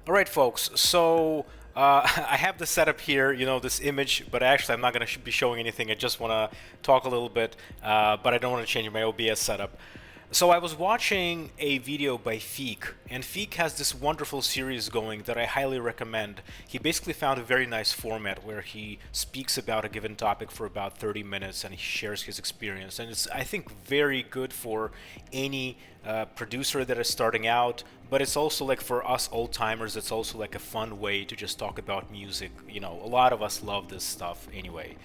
All right, folks. So I have the setup here, this image, but actually I'm not going to be showing anything. I just want to talk a little bit, but I don't want to change my OBS setup. So I was watching a video by Feek, and Feek has this wonderful series going that I highly recommend. He basically found a very nice format where he speaks about a given topic for about 30 minutes and he shares his experience. And it's, I think, very good for any producer that is starting out, but it's also like for us old timers, it's also like a fun way to just talk about music. A lot of us love this stuff anyway.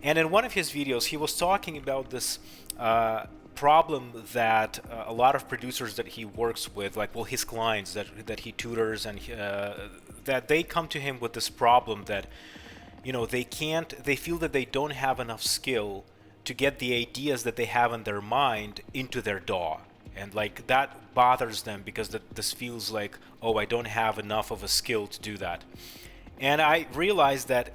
And in one of his videos, he was talking about this problem that a lot of producers that he works with, like his clients that he tutors, and that they come to him with this problem that they feel that they don't have enough skill to get the ideas that they have in their mind into their DAW. And like that bothers them because this feels like, oh, I don't have enough of a skill to do that. And I realized that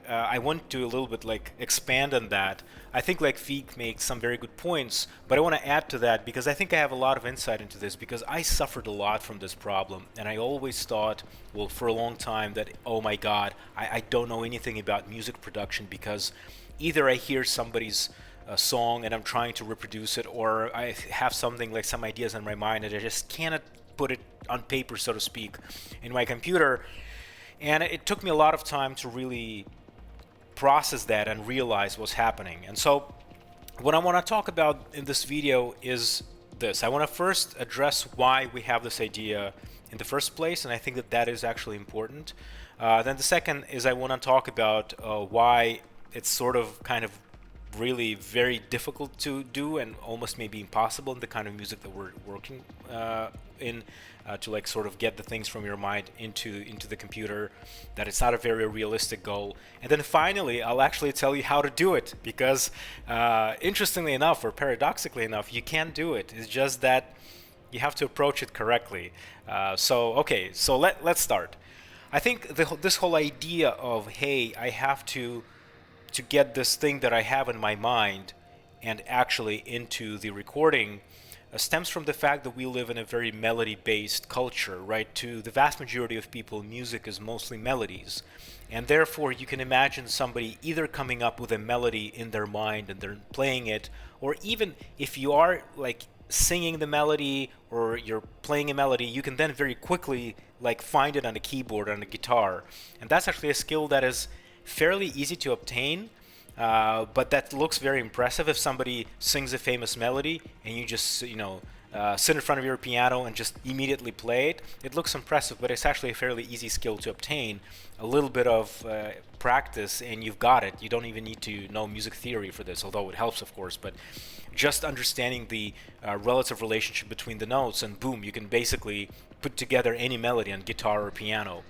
I want to a little bit like expand on that. I think like Feek makes some very good points, but I want to add to that because I think I have a lot of insight into this because I suffered a lot from this problem, and I always thought, well, for a long time that, oh my God, I don't know anything about music production because either I hear somebody's song and I'm trying to reproduce it, or I have something like some ideas in my mind and I just cannot put it on paper, so to speak, in my computer. And it took me a lot of time to really process that and realize what's happening. And so what I want to talk about in this video is this. I want to first address why we have this idea in the first place, and I think that that is actually important. Then the second is I want to talk about why it's sort of kind of really very difficult to do and almost maybe impossible in the kind of music that we're working in, to like sort of get the things from your mind into the computer, that it's not a very realistic goal. And then finally I'll actually tell you how to do it because interestingly enough, or paradoxically enough, you can do it. It's just that you have to approach it correctly. So let's start. I think this whole idea of, hey, I have to get this thing that I have in my mind and actually into the recording stems from the fact that we live in a very melody-based culture, right? To the vast majority of people, music is mostly melodies. And therefore, you can imagine somebody either coming up with a melody in their mind and they're playing it, or even if you are like singing the melody or you're playing a melody, you can then very quickly like find it on a keyboard, on a guitar. And that's actually a skill that is fairly easy to obtain, but that looks very impressive if somebody sings a famous melody and you just sit in front of your piano and just immediately play it. It looks impressive, but it's actually a fairly easy skill to obtain. A little bit of practice and you've got it. You don't even need to know music theory for this, although it helps, of course. But just understanding the relative relationship between the notes, and boom, you can basically put together any melody on guitar or piano.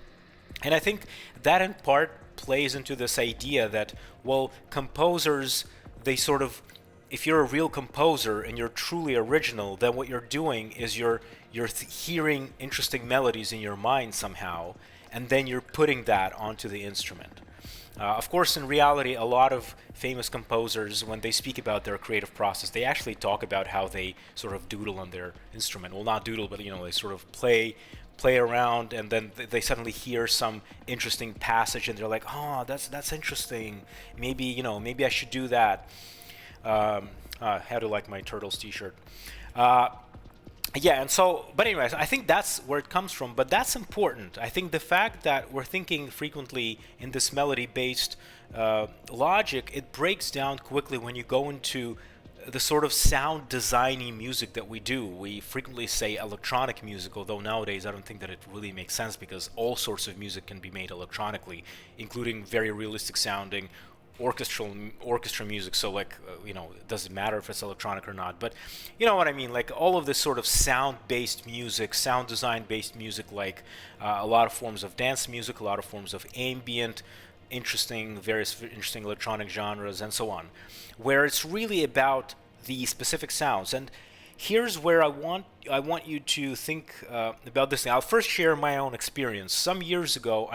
And I think that in part plays into this idea that, well, composers, they sort of, if you're a real composer and you're truly original, then what you're doing is you're hearing interesting melodies in your mind somehow, and then you're putting that onto the instrument. Of course, in reality, a lot of famous composers, when they speak about their creative process, they actually talk about how they sort of doodle on their instrument. Well, not doodle, but they sort of play around, and then they suddenly hear some interesting passage, and they're like, "Oh, that's interesting. Maybe I should do that." How to like my Turtles T-shirt. Yeah, and so, but anyways, I think that's where it comes from, but that's important. I think the fact that we're thinking frequently in this melody-based logic, it breaks down quickly when you go into the sort of sound designy music that we do. We frequently say electronic music, although nowadays I don't think that it really makes sense because all sorts of music can be made electronically, including very realistic sounding orchestra music. So like it doesn't matter if it's electronic or not, but you know what I mean, like all of this sort of sound based music, sound design based music, like a lot of forms of dance music, a lot of forms of ambient, various interesting electronic genres, and so on, where it's really about the specific sounds. And here's where I want you to think about this thing. I'll first share my own experience. Some years ago,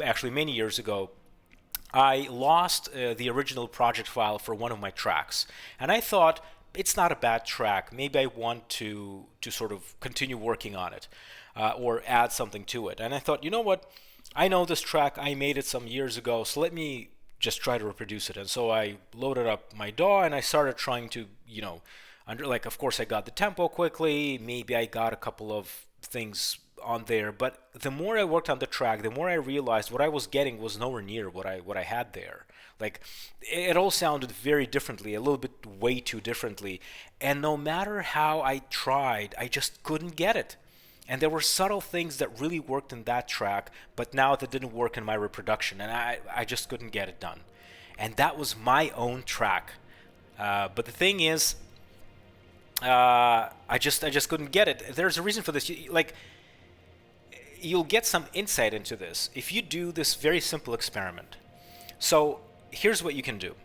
actually many years ago, I lost the original project file for one of my tracks, and I thought it's not a bad track. Maybe I want to sort of continue working on it. or add something to it. And I thought, you know what? I know this track. I made it some years ago, so let me just try to reproduce it. And so I loaded up my DAW and I started trying to, like, of course, I got the tempo quickly. Maybe I got a couple of things on there, but the more I worked on the track, the more I realized what I was getting was nowhere near what I had there. Like, it all sounded very differently, a little bit way too differently, and no matter how I tried, I just couldn't get it. And there were subtle things that really worked in that track, but now that didn't work in my reproduction, and I just couldn't get it done. And that was my own track. But the thing is, I just couldn't get it. There's a reason for this. Like, you'll get some insight into this if you do this very simple experiment. So here's what you can do.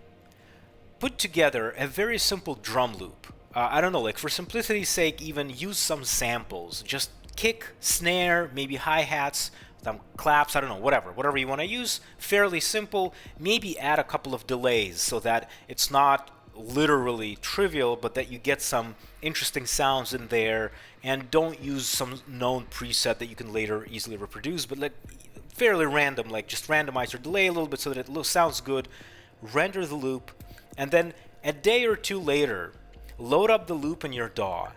Put together a very simple drum loop. I don't know, like for simplicity's sake, even use some samples. Just kick, snare, maybe hi-hats, some claps, I don't know, whatever you want to use. Fairly simple. Maybe add a couple of delays so that it's not literally trivial, but that you get some interesting sounds in there, and don't use some known preset that you can later easily reproduce, but like fairly random, like just randomize or delay a little bit so that it sounds good. Render the loop, and then a day or two later, load up the loop in your DAW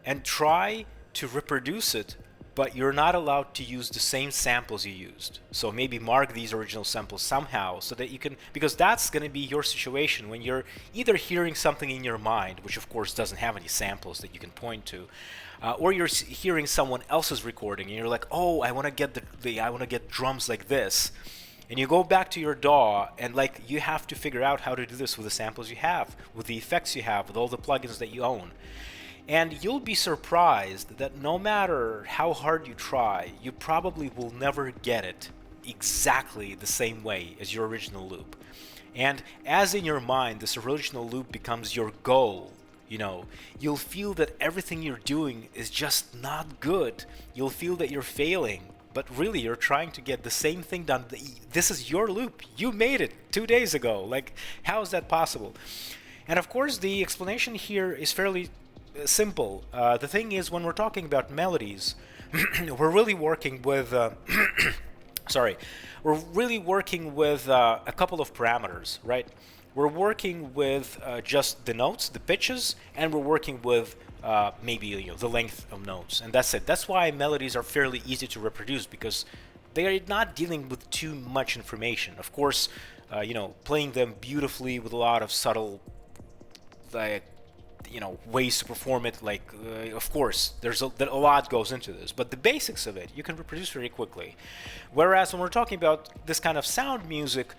and try to reproduce it, but you're not allowed to use the same samples you used. So maybe mark these original samples somehow so that you can, because that's going to be your situation when you're either hearing something in your mind, which of course doesn't have any samples that you can point to, or you're hearing someone else's recording and you're like, oh, I want to get I want to get drums like this. And you go back to your DAW and like you have to figure out how to do this with the samples you have, with the effects you have, with all the plugins that you own. And you'll be surprised that no matter how hard you try, you probably will never get it exactly the same way as your original loop. And as in your mind this original loop becomes your goal, you'll feel that everything you're doing is just not good. You'll feel that you're failing, but really you're trying to get the same thing done. This is your loop. You made it 2 days ago. Like, how is that possible? And of course the explanation here is fairly simple. The thing is, when we're talking about melodies, we're really working with we're really working with a couple of parameters, right? We're working with just the notes, the pitches, and we're working with maybe the length of notes, and that's it. That's why melodies are fairly easy to reproduce, because they are not dealing with too much information. Of course, playing them beautifully with a lot of subtle, like, ways to perform it, like of course there's a lot goes into this, but the basics of it you can reproduce very quickly. Whereas when we're talking about this kind of sound music,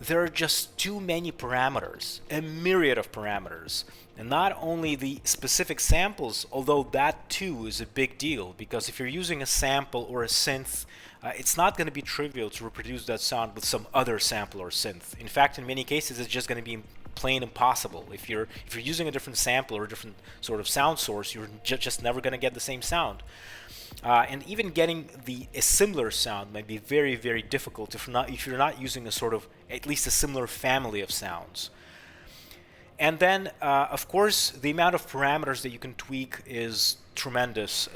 there are just too many parameters, a myriad of parameters, and not only the specific samples, although that too is a big deal, because if you're using a sample or a synth, it's not going to be trivial to reproduce that sound with some other sample or synth. In fact, in many cases it's just going to be plain impossible. If you're using a different sample or a different sort of sound source, you're just never going to get the same sound. And even getting a similar sound might be very, very difficult if you're not using a sort of at least a similar family of sounds. And then, of course, the amount of parameters that you can tweak is tremendous.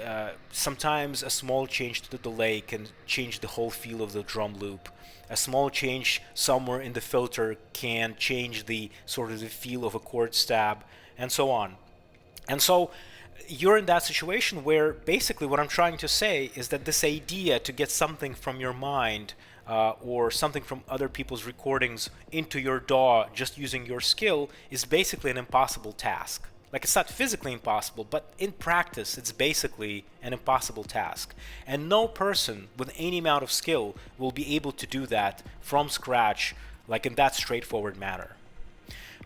Sometimes a small change to the delay can change the whole feel of the drum loop. A small change somewhere in the filter can change the sort of the feel of a chord stab, and so on. And so you're in that situation where basically what I'm trying to say is that this idea to get something from your mind or something from other people's recordings into your DAW just using your skill is basically an impossible task. Like, it's not physically impossible, but in practice it's basically an impossible task. And no person with any amount of skill will be able to do that from scratch, like in that straightforward manner.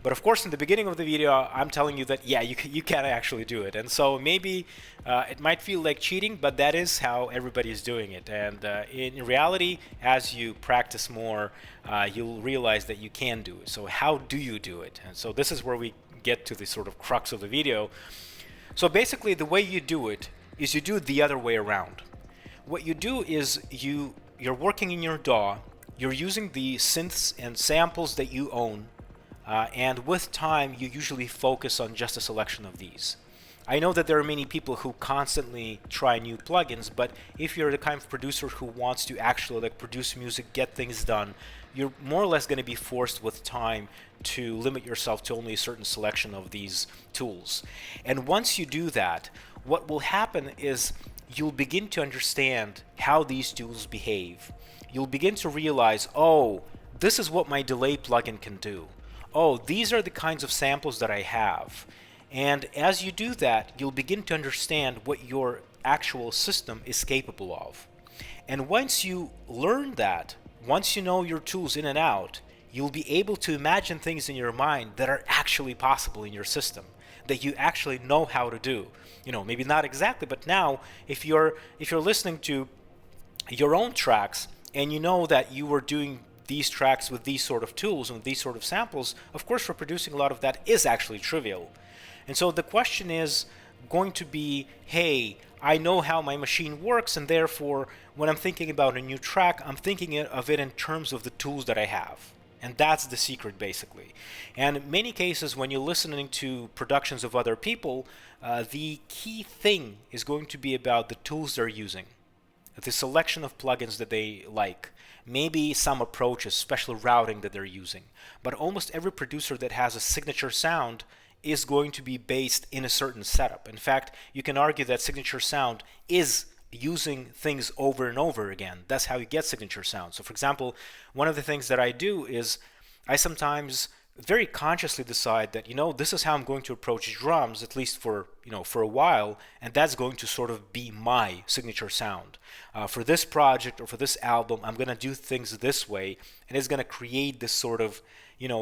But of course, in the beginning of the video, I'm telling you that, yeah, you can actually do it. And so maybe it might feel like cheating, but that is how everybody is doing it. And in reality, as you practice more, you'll realize that you can do it. So how do you do it? And so this is where we get to the sort of crux of the video. So basically, the way you do it is you do it the other way around. What you do is you're working in your DAW, you're using the synths and samples that you own, and with time you usually focus on just a selection of these. I know that there are many people who constantly try new plugins, but if you're the kind of producer who wants to actually like produce music, get things done, you're more or less going to be forced with time to limit yourself to only a certain selection of these tools. And once you do that, what will happen is you'll begin to understand how these tools behave. You'll begin to realize, oh, this is what my delay plugin can do. Oh, these are the kinds of samples that I have. And as you do that, you'll begin to understand what your actual system is capable of. And once you learn that, once you know your tools in and out, you'll be able to imagine things in your mind that are actually possible in your system, that you actually know how to do. Maybe not exactly, but now if you're listening to your own tracks and you know that you were doing these tracks with these sort of tools and these sort of samples, of course, for producing a lot of that is actually trivial. And so the question is going to be, hey, I know how my machine works, and therefore, when I'm thinking about a new track, I'm thinking of it in terms of the tools that I have. And that's the secret, basically. And in many cases, when you're listening to productions of other people, the key thing is going to be about the tools they're using, the selection of plugins that they like, maybe some approaches, special routing that they're using. But almost every producer that has a signature sound is going to be based in a certain setup. In fact, you can argue that signature sound is using things over and over again. That's how you get signature sound. So for example, one of the things that I do is I sometimes very consciously decide that, this is how I'm going to approach drums, at least for a while, and that's going to sort of be my signature sound. For this project or for this album, I'm going to do things this way, and it's going to create this sort of,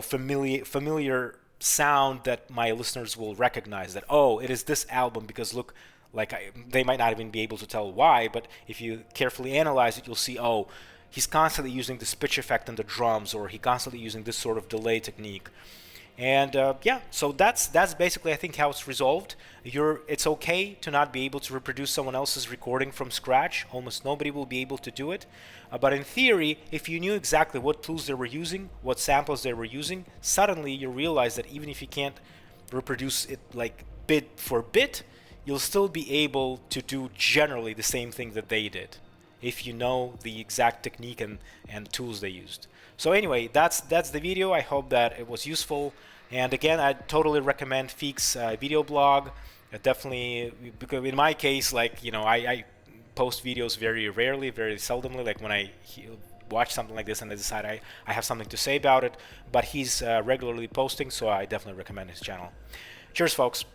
familiar sound that my listeners will recognize, that, oh, it is this album because look, they might not even be able to tell why, but if you carefully analyze it, you'll see, oh, he's constantly using this pitch effect on the drums, or he constantly using this sort of delay technique. And so that's basically, I think, how it's resolved. It's okay to not be able to reproduce someone else's recording from scratch. Almost nobody will be able to do it. But in theory, if you knew exactly what tools they were using, what samples they were using, suddenly you realize that even if you can't reproduce it like bit for bit, you'll still be able to do generally the same thing that they did, if you know the exact technique and tools they used. So anyway, that's the video. I hope that it was useful. And again, I totally recommend Feek's video blog. Definitely, because in my case, I post videos very rarely, very seldomly. Like when I watch something like this and I decide I have something to say about it. But he's regularly posting, so I definitely recommend his channel. Cheers, folks.